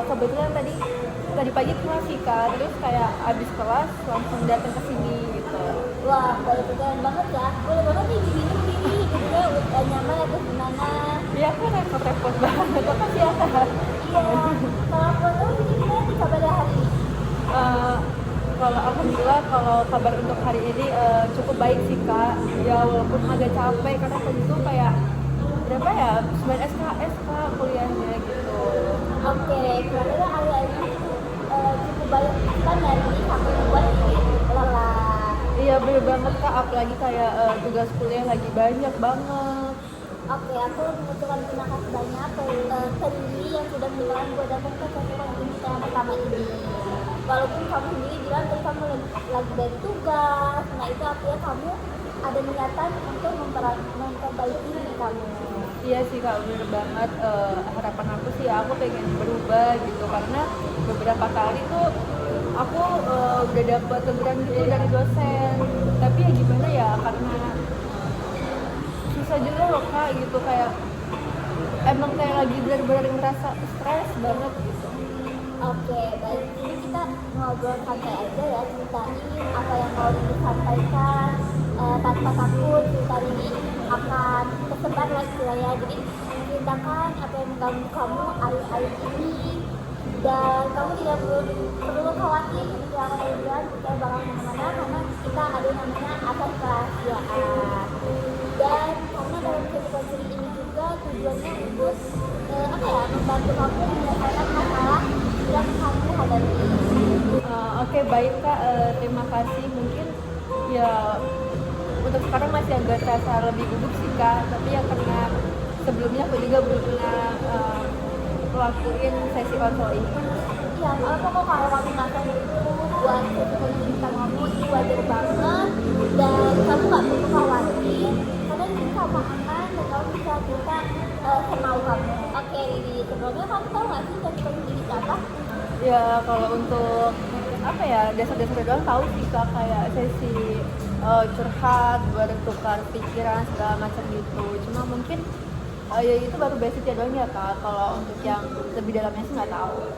kebetulan tadi pagi kelas sih Kak, terus kayak abis kelas langsung datang ke sini gitu. Wah, kalau keren banget ya. Boleh banget nih diminum ini gitu ya, nyaman atau gimana. Iya kan repot-repot banget, makasih ya Kak. Iya, kalau aku tahu ini gimana nih kabarnya hari ini? Eh, Kalau alhamdulillah kalau kabar untuk hari ini cukup baik sih Kak. Ya walaupun agak capek karena tadi tuh kayak berapa ya 9 SKS Kak kuliahnya gitu. Oke, kira-kira area ini cukup banyak kan hari ini sampai membuat diri lelah. Iya bener banget Kak, apalagi kayak tugas kuliah lagi banyak banget. Oke, aku mengucapkan terima kasih banyak ke Lili yang sudah menyuruh gue datang ke sesi kita yang pertama ini. Walaupun kamu sendiri bilang tadi kamu lagi dari tugas, nah itu artinya kamu ada niatan untuk memperbaiki diri kamu. Iya sih Kak, bener banget. Harapan aku sih aku pengen berubah gitu karena beberapa kali tuh aku udah dapet teguran gitu dari dosen, tapi ya gimana ya karena susah juga loh Kak gitu, kayak emang kayak lagi benar-benar ngerasa stres banget gitu. Oke, baik. Jadi kita ngobrol santai aja ya, ceritain apa yang mau disampaikan tanpa takut. Cerita ini akan tersebar lah istilahnya. Jadi ceritakan apa yang mengganggu kamu akhir-akhir ini, dan kamu tidak perlu khawatir ketika kemudian kita bakal kemana-mana karena kita ada yang namanya atas kerahasiaan. Dan karena dalam sesi ini juga tujuannya untuk membantu kamu menyelesaikan masalah yang kamu hadapi. Oke, baik Kak, terima kasih. Mungkin ya untuk sekarang masih agak terasa lebih gugup sih Kak, tapi ya karena sebelumnya aku juga belum pernah ngelakuin sesi konseling. Iya, apa kok kalau kamu merasa itu buat kita ngomong itu wajar banget, dan kamu nggak perlu khawatir karena ini sama aman dan kamu bisa cerita semau kamu. Oke, Riri, sebelumnya kamu tahu nggak sih sesi konseling apa? Ya kalau untuk apa ya dasar-dasar doang tahu sih Kak, kayak sesi curhat, bertukar pikiran segala macam gitu. Cuma mungkin ya itu baru basicnya doang ya Kak. Kalau untuk yang lebih dalamnya sih nggak tahu.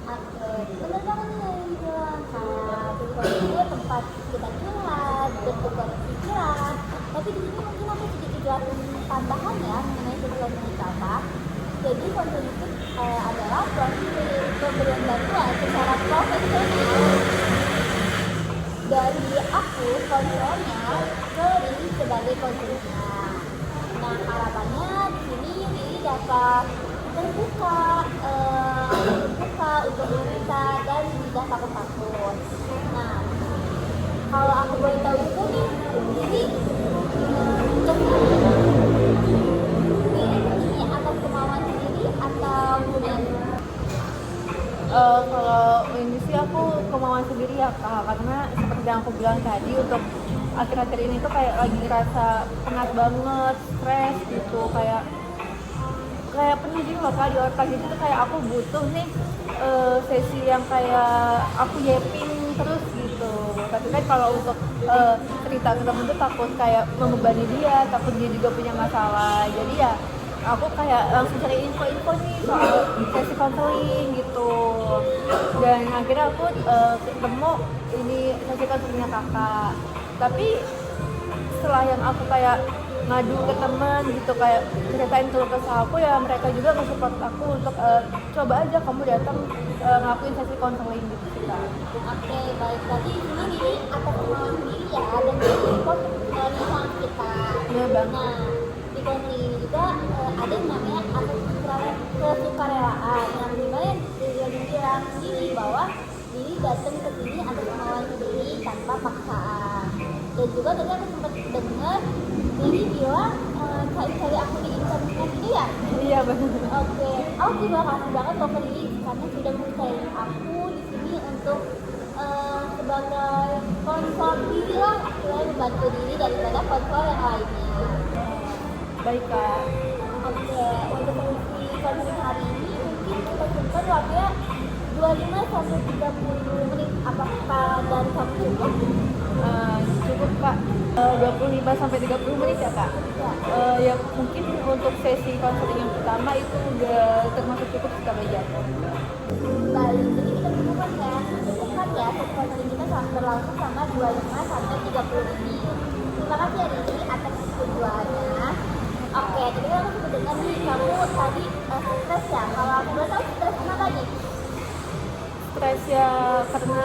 Oke, bener banget nih yang bilang kayak itu tempat kita curhat, bertukar pikiran. Tapi di sini mungkin aku sedikit jelasin tambahan ya mengenai sesuatu apa. Jadi konseling itu adalah proses pemberian bantuan secara profesional dari aku konselornya ke Riri sebagai konselornya. Nah, harapannya di sini Riri dapat terbuka untuk cerita dan tidak takut-takut. Nah, kalau aku boleh tahu itu nih, Riri ini atas kemauan sendiri atau kemudian? Kalau ini sih aku kemauan sendiri ya Kak, karena seperti yang aku bilang tadi, untuk akhir-akhir ini tuh kayak lagi ngerasa penat banget, stres gitu, kayak penuh gitu loh Kak di otak. Jadi tuh kayak aku butuh nih sesi yang kayak aku yapping terus gitu. Tapi kan kalau untuk cerita ke temen tuh takut kayak membebani dia, takut dia juga punya masalah. Jadi ya aku kayak langsung cari info-info nih soal sesi konseling gitu. Dan akhirnya aku ketemu ini sesi konselingnya Kakak. Tapi setelah yang aku kayak ngadu ke teman gitu, kayak ceritain keluh kesah aku, ya mereka juga nge-support aku untuk coba aja kamu datang ngelakuin sesi konseling gitu sih Kak. Oke, baik. Tadi ini atas kemauan sendiri ya, dan di support lingkungan kita. Iya bang. Nah, di konseling ini juga ada yang namanya atas kesukarelaan. Yang dimana dia bilang sendiri bahwa diri datang ke sini atas kemauan sendiri tanpa paksaan. Dan juga tadi aku sempat dengar Diri bilang cari-cari aku di internet ini ya? Iya benar. Oke, aku terima kasih banget loh ke Diri karena sudah mempercayai aku di sini untuk sebagai konselor diri lah, selain membantu diri daripada konselor yang lainnya. Baik Kak. Oke, untuk sesi konseling hari ini mungkin kita simpan waktunya 25 sampai 30 menit. Apakah dari kamu cukup? Cukup Kak. 25 sampai 30 menit ya kak. Ya mungkin untuk sesi konseling yang pertama itu udah termasuk cukup sih kak bagi aku. Baik, jadi kita cukupkan ya konseling kita berlangsung sama 25 sampai 30 menit. Terima kasih ya Riri atas kesetujuannya. Oke, jadi aku sudah dengar nih kamu tadi stres ya. Kalau aku boleh tahu stres kenapa nih? Stres ya karena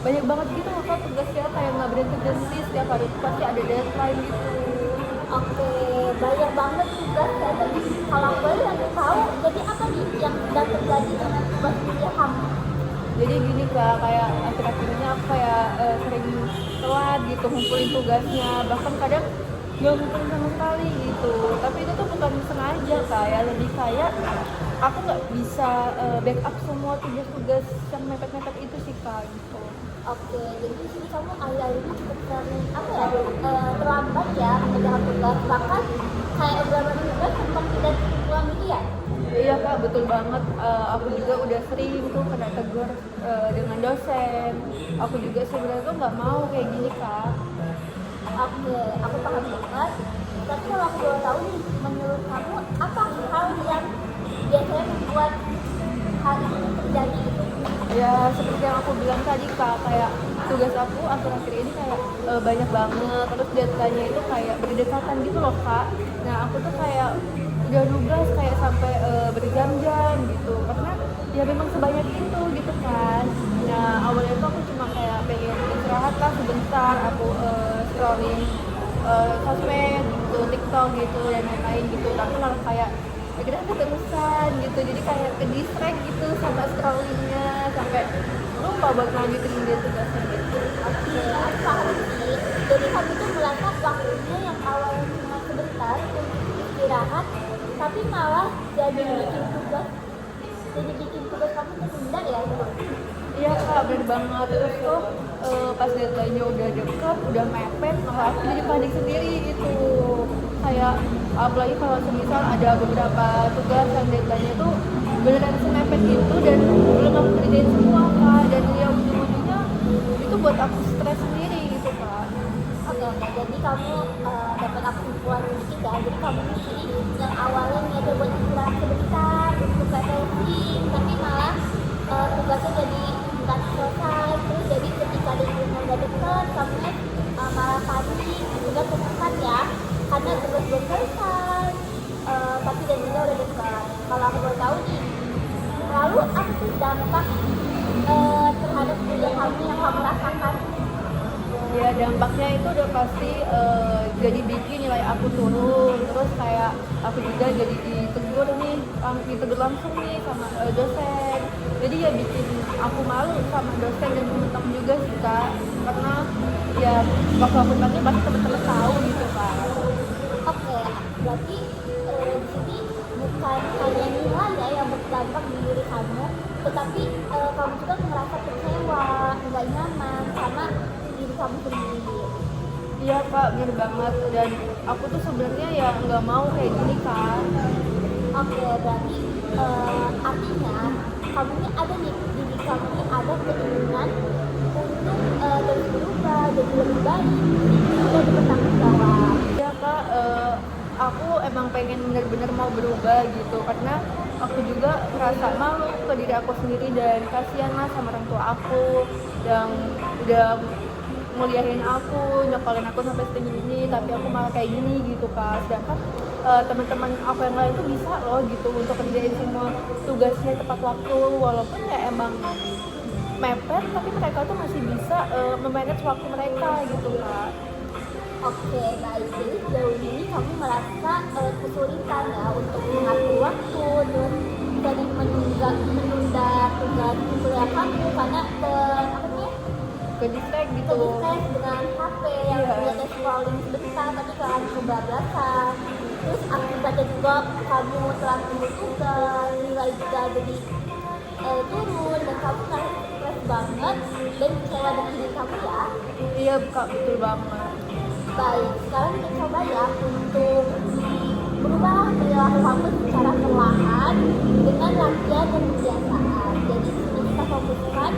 banyak banget gitu loh kak tugasnya, kayak nggak berhenti setiap hari itu pasti ada deadline gitu. Oke, banyak banget tugas ya. Jadi kalau aku boleh aku tahu, jadi apa nih yang sedang terjadi dengan tugas kuliah kamu? Jadi gini kak, kayak akhir-akhir ini aku kayak sering telat gitu ngumpulin tugasnya, bahkan kadang nggak ngumpulin sama sekali gitu. Tapi itu tuh bukan sengaja kayak lebih kayak aku nggak bisa backup semua tugas-tugas yang mepet-mepet itu sih kak gitu. Oke, jadi di sini kamu akhir-akhir ini cukup sering apa ya terlambat ya mengerjakan tugas, bahkan kayak beberapa tugas sempat tidak pulang gitu ya. Iya kak, betul banget. Aku juga udah sering tuh kena tegur dengan dosen. Aku juga sebenarnya tuh nggak mau kayak gini kak. Oke, aku paham banget. Tapi kalau aku boleh tahu nih, menurut kamu apa hal yang biasanya membuat hal ini terjadi itu? Ya seperti yang aku bilang tadi kak, kayak tugas aku akhir-akhir ini kayak banyak banget. Terus deadline-nya itu kayak berdekatan gitu loh kak. Nah aku tuh kayak udah nugas kayak sampai berjam-jam gitu. Karena ya memang sebanyak itu gitu kan. Nah awalnya tuh aku cuma kayak pengen istirahat lah sebentar. Aku scrolling sosmed gitu, TikTok gitu dan lain-lain gitu. Tapi malah kayak akhirnya keterusan gitu, jadi kayak ke distract gitu sama scrollingnya sampai lupa buat lanjutin dia tugasnya gitu. Oke, aku paham sih. Jadi kamu tuh merasa waktunya yang awalnya cuma sebentar untuk istirahat, tapi malah jadi bikin tugas kamu tertunda ya gitu. Iya kak, bener banget. Terus tuh pas deadline-nya udah deket, udah mepet, malah aku jadi panik sendiri gitu. Kayak apalagi kalau semisal ada beberapa tugas yang deadline-nya tuh beneran semepet itu dan belum aku kerjain semua kak. Dan ya ujung-ujungnya itu buat aku stres sendiri gitu kak. Oke, jadi kamu dapat aku kesimpulan sedikit ya. Jadi kamu di sini yang awalnya niatnya buat istirahat sebentar untuk refreshing, tapi malah tugasnya jadi nggak selesai. Terus jadi ketika deadline udah deket, kamu malah panik, juga tertekan ya, karena tugas belum selesai. Tapi deadline udah dekat. Kalau aku boleh tahu nih, lalu apa sih dampak terhadap kuliah kamu yang kamu rasakan? Ya dampaknya itu udah pasti jadi bikin nilai aku turun, terus kayak aku juga jadi ditegur langsung nih sama dosen. Jadi ya bikin aku malu sama dosen dan temen-temen juga sih kak, karena ya waktu aku dipanggil pasti temen-temen tahu gitu kak. Oke, berarti di sini bukan hanya nilai ya yang berdampak di diri kamu, tetapi kamu juga merasa kecewa, nggak nyaman sama diri kamu sendiri. Iya kak, bener banget. Dan aku tuh sebenarnya ya nggak mau kayak gini kan. Oke, berarti artinya kamu ini ada nih, diri kamu ini ada keinginan untuk terus berubah, jadi lebih baik, jadi bertanggung jawab. Iya kak, aku emang pengen bener-bener mau berubah gitu, karena aku juga ngerasa malu ke diri aku sendiri dan kasihan lah sama orang tua aku yang udah muliahin aku, nyokolin aku sampai setinggi ini, tapi aku malah kayak gini gitu kak. Sedangkan teman-teman aku yang lain tuh bisa loh gitu untuk kerjain semua tugasnya tepat waktu, walaupun ya emang mepet, tapi mereka tuh masih bisa memanage waktu mereka gitu kak. Oke, baik. Jadi sejauh ini kamu merasa kesulitan ya untuk mengatur waktu dan jadi menunda tugas kuliah kamu karena Ke distract gitu. distract dengan HP yang biasanya scrolling sebentar tapi kalian kebablasan. Terus akibatnya juga kamu telah tidur tugas, nilai juga jadi turun dan kamu merasa stres banget dan kecewa dengan diri kamu ya. Iya kak, betul banget. Baik, sekarang kita coba ya untuk berubah perilaku kamu secara perlahan dengan latihan dan kebiasaan. Jadi di sini kita fokuskan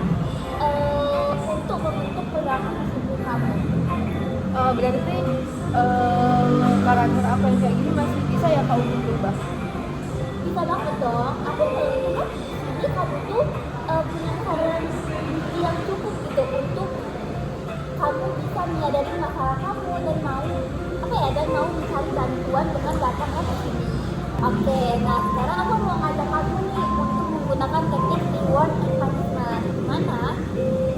untuk membentuk perilaku disiplin kamu. berarti karakter aku yang kayak gini masih bisa ya kak untuk berubah? Bisa banget dong. Aku melihat ini kamu tuh punya kesadaran yang cukup gitu untuk kamu bisa menyadari masalah kamu dan mau mencari bantuan dengan datangnya ke sini. Oke, nah sekarang aku mau ngajak kamu nih untuk menggunakan teknik reward and punishment. Dimana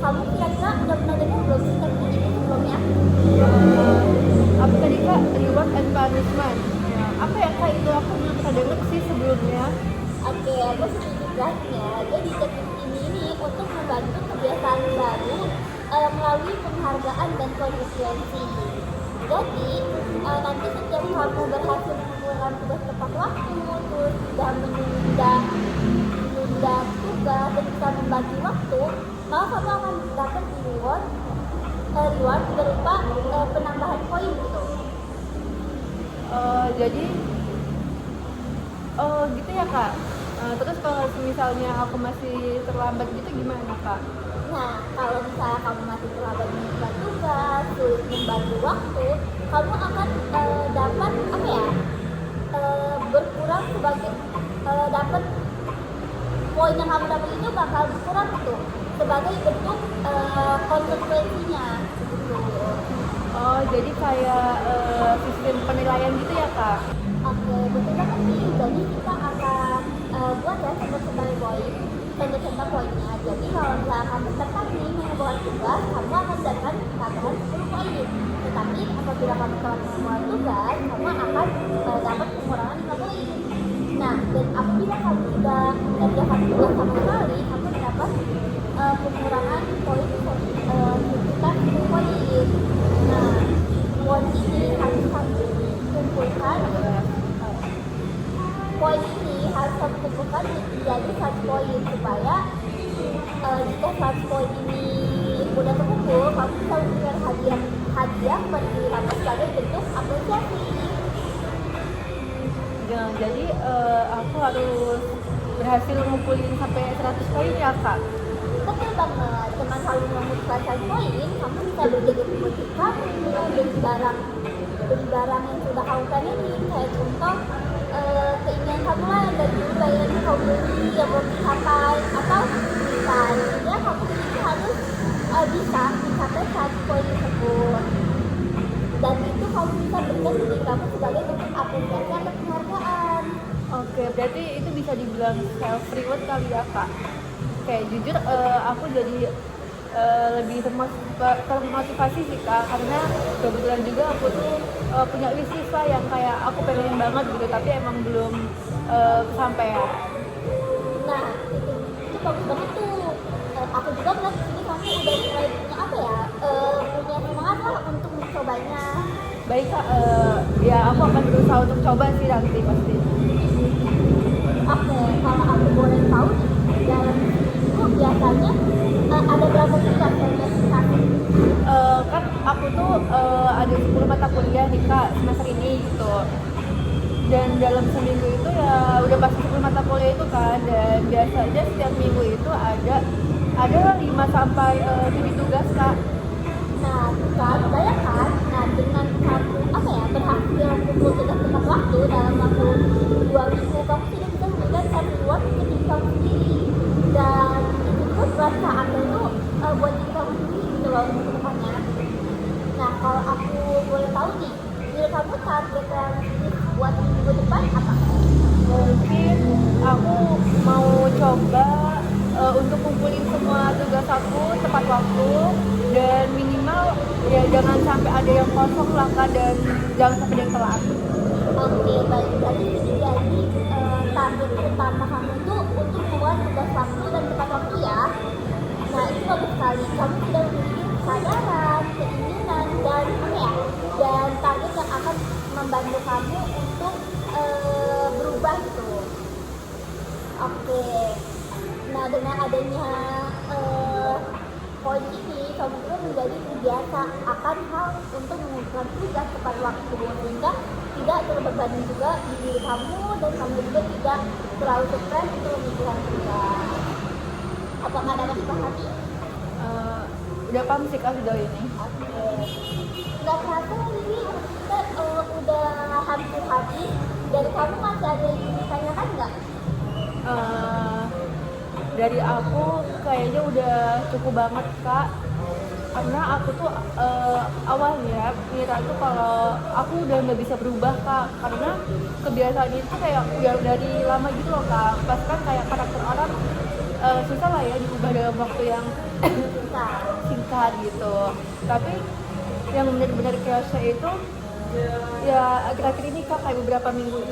kamu kira-kira udah pernah dengar belum sih teknik ini sebelumnya? Apa tadi kak? Reward and punishment. Ya, apa ya kak itu? Aku belum pernah denger sih sebelumnya. Oke, aku setuju banget ya. Jadi teknik ini nih untuk membantu kebiasaan baru melalui penghargaan dan konsekuensi. Jadi nanti setiap kamu berhasil mengumpulkan tugas tepat waktu, terus sudah menunda tugas dan bisa membagi waktu, maka kamu akan dapat reward berupa penambahan poin gitu. Jadi gitu ya kak. Terus kalau misalnya aku masih terlambat gitu gimana kak? Nah, kalau misalnya kamu masih terlambat menunjukkan tugas, sulit membagi waktu, kamu akan dapat apa ya? Berkurang sebagai dapat poin yang kamu dapat itu bakal berkurang gitu sebagai bentuk konsekuensinya gitu. Oh jadi kayak sistem penilaian gitu ya kak? Oke, betul banget nih. Jadi kita akan buat ya contoh-contoh poinnya. Jadi kalau misalnya kamu tepat nih mengumpulkan tugas, kamu akan mendapatkan tambahan 10 poin. Tetapi apabila kamu telah mengumpulkan tugas, kamu akan dapat pengurangan 5 poin. Nah, dan apabila kamu tidak mengerjakan tugas sama sekali, kamu dapat pengurangan poin sekitar 10 poin. Nah, poin ini harus kamu kumpulkan. Poin ini harus kamu kumpulkan menjadi 1 poin supaya jika 1 poin ini udah terkumpul, kamu bisa memberikan hadiah kepada diri kamu sebagai bentuk apresiasi. Ya, jadi aku harus berhasil ngumpulin sampai 100 poin ya kak? Betul banget, dengan selalu memutuskan 1 poin, kamu bisa berjaga motif kamu, beli barang yang sudah kamu pengenin, kayak contoh keinginan kamu lah yang dari dulu bayarannya kamu beli yang belum dicapai, atau misalnya kamu ini harus bisa mencapai 1 poin tersebut, dan itu kamu bisa berikan diri kamu sebagai bentuk apresiasi atau penghargaan. Oke, berarti itu bisa dibilang self reward kali ya kak? Kayak jujur aku jadi lebih termotivasi sih kak, karena kebetulan juga aku tuh punya wishlist lah yang kayak aku pengen banget gitu, tapi emang belum kesampaian. Nah, itu bagus banget tuh. Aku juga melihat di sini kamu udah mulai punya apa ya? Punya semangat lah untuk mencobanya. Baik kak, ya aku akan berusaha untuk coba sih nanti pasti. Oke, kalau aku boleh tahu nih, dalam itu biasanya ada berapa tugas yang dikasih? Kan aku tuh ada 10 mata kuliah nih kak semester ini gitu, dan dalam seminggu itu ya udah pasti 10 mata kuliah itu kan, dan biasanya setiap minggu itu ada 5 sampai 7 tugas kak. Nah, kan bayangkan, nah dengan kamu apa ya berhasil kumpul tugas tepat waktu dalam waktu 2 minggu, kamu sudah bisa memberikan satu reward ke diri kamu sendiri, dan itu tuh perasaannya itu buat diri kamu sendiri gitu loh untuk kedepannya. Nah, kalau aku boleh tahu nih, diri kamu target realistis buat minggu depan apa? Mungkin aku mau coba untuk kumpulin semua tugas aku tepat waktu, dan minimal ya jangan sampai ada yang kosong lah kak, dan jangan sampai ada yang telat. Oke, baik. Jadi target utama kamu itu untuk membuat tugas waktu dan tepat waktu ya. Nah, itu bagus sekali. Kamu sudah memiliki kesadaran, keinginan, dan apa ya? Dan target yang akan membantu kamu untuk berubah gitu. Oke. Nah, dengan adanya poin ini, kamu juga menjadi terbiasa akan hal untuk mengumpulkan tugas tepat waktu, sehingga tidak terbebani juga di diri kamu, dan kamu juga tidak terlalu stres untuk mengumpulkan tugas. Apakah dapat dipahami? Udah paham sih kak sejauh ini. Oke. nggak kerasa ini kita udah hampir habis. Dari kamu masih ada yang ingin ditanyakan nggak? Eh, dari aku kayaknya udah cukup banget Kak, karena aku tuh awalnya ngira tuh kalau aku udah nggak bisa berubah Kak, karena kebiasaan itu kayak udah dari lama gitu loh Kak. Pas kan kayak karakter orang susah lah ya diubah dalam waktu yang Bisa. singkat gitu. Tapi yang benar-benar kerasa itu ya akhir-akhir ini Kak, kayak beberapa minggu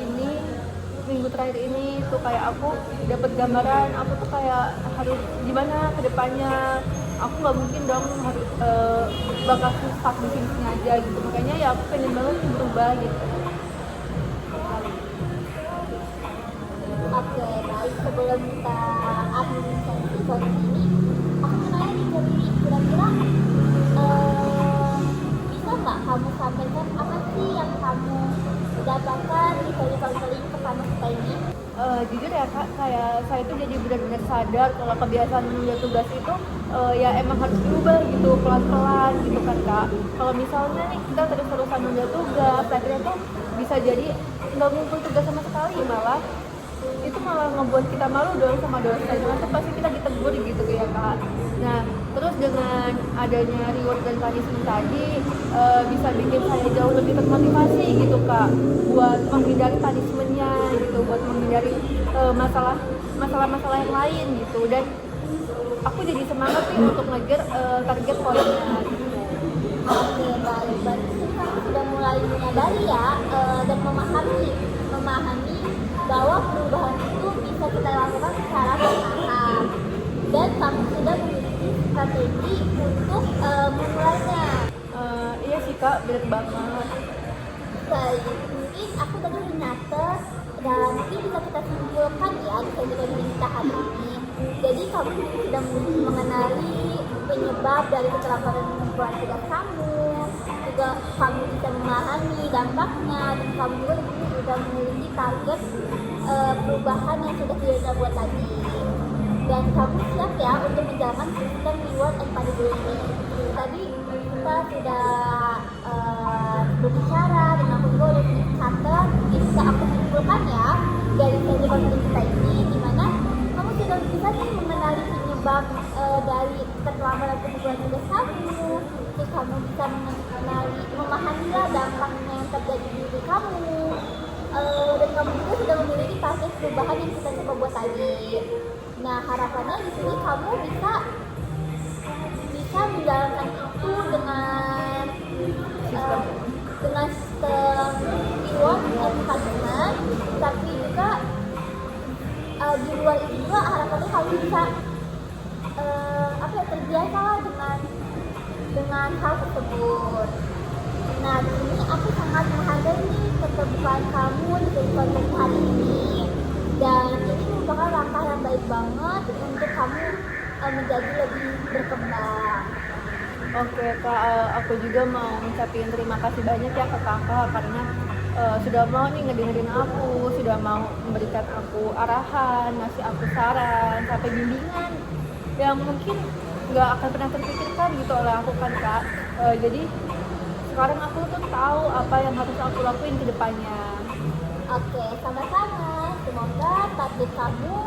terakhir ini tuh kayak aku dapat gambaran aku tuh kayak harus gimana ke depannya. Aku nggak mungkin dong harus bakal stuck di sini aja gitu, makanya ya aku pengen banget nih berubah gitu. Oke, baik. Sebelum kita akhiri sesi podcast ini, aku mau nanya nih ke Bibi, kira-kira bisa nggak kamu sampaikan apa sih yang kamu dapatkan di sesi konseling pertama kita ini? Jujur ya Kak, kayak saya tuh jadi benar-benar sadar kalau kebiasaan menunda tugas itu ya emang harus diubah gitu pelan-pelan gitu kan Kak. Kalau misalnya nih kita terus-terusan menunda tugas, akhirnya tuh bisa jadi nggak ngumpul tugas sama sekali, malah itu malah ngebuat kita malu dong sama dosen, nanti pasti kita ditegur gitu ya Kak. Nah terus dengan adanya reward dan punishment tadi bisa bikin saya jauh lebih termotivasi gitu Kak, buat menghindari punishmentnya gitu, buat menghindari masalah-masalah yang lain gitu, dan aku jadi semangat sih untuk ngejar target poinnya gitu. Oke, baik. Berarti kamu sudah mulai menyadari ya dan memahami bahwa perubahan itu bisa kita lakukan secara bertahap, dan kamu sudah memiliki strategi untuk memulainya. Iya sih Kak, bener banget. Baik, mungkin aku tadi udah nyatet dan mungkin bisa kita simpulkan ya di sesi kita hari ini. Jadi kamu sudah mengenali penyebab dari keterlambatan pengumpulan tugas kamu, juga kamu bisa memahami dampaknya, dan kamu juga sudah memiliki target perubahan yang sudah kita buat tadi. Dan kamu siap ya untuk menjalankan sistem reward and punishment ini. Tadi kita sudah berbicara dan aku juga udah catat, bisa aku simpulkan ya dari sesi konten kita ini, dimana kamu sudah bisa nih mengenali penyebab dari keterlambatan pengumpulan tugas kamu, terus kamu bisa memahami dampaknya yang terjadi di diri kamu, dan kamu juga sudah memiliki target perubahan yang kita coba buat tadi. Nah harapannya di sini kamu bisa menjalankan itu dengan sistem reward and punishment, tapi juga di luar itu juga harapannya kamu bisa terbiasa lah dengan hal tersebut. Nah di sini aku sangat menghargai nih keterbukaan kamu di konten hari ini, dan ini merupakan langkah yang baik banget untuk kamu menjadi lebih berkembang. Oke Kak, aku juga mau ngucapin terima kasih banyak ya ke Kakak, karena sudah mau nih ngedengerin aku, sudah mau memberikan aku arahan, ngasih aku saran, sampai bimbingan yang mungkin nggak akan pernah terpikirkan gitu oleh aku kan Kak. Jadi sekarang aku tuh tahu apa yang harus aku lakuin ke depannya. Oke, sama-sama. Semoga target kamu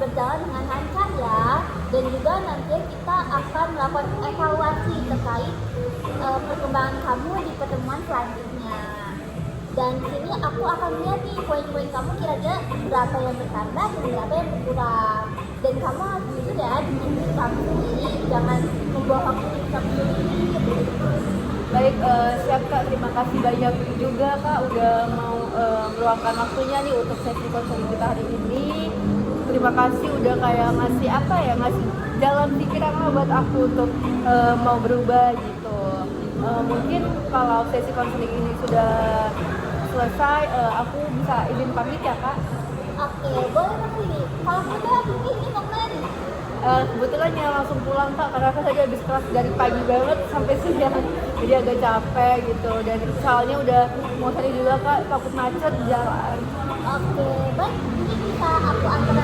berjalan dengan lancar ya. Dan juga nanti kita akan melakukan evaluasi terkait perkembangan kamu di pertemuan selanjutnya. Dan di sini aku akan lihat nih poin-poin kamu kira-kira berapa yang bertambah dan berapa yang berkurang. Dan kamu harus jujur ya dengan diri kamu sendiri, jangan membohongi diri kamu sendiri. Baik, siap Kak, terima kasih banyak juga Kak udah mau meluangkan waktunya nih untuk sesi konseling kita hari ini. Terima kasih udah kayak ngasih jalan pikiran lah buat aku untuk mau berubah gitu. Mungkin kalau sesi konseling ini sudah selesai, aku bisa izin pamit ya Kak. Oke, boleh Mas. Kalau sudah ini mau kemana nih? Kebetulan ya langsung pulang Kak, karena aku tadi habis kelas dari pagi banget sampai siang, jadi agak capek gitu, dan soalnya udah mau cari juga Kak, takut macet di jalan. Oke, baik. Ini bisa aku antar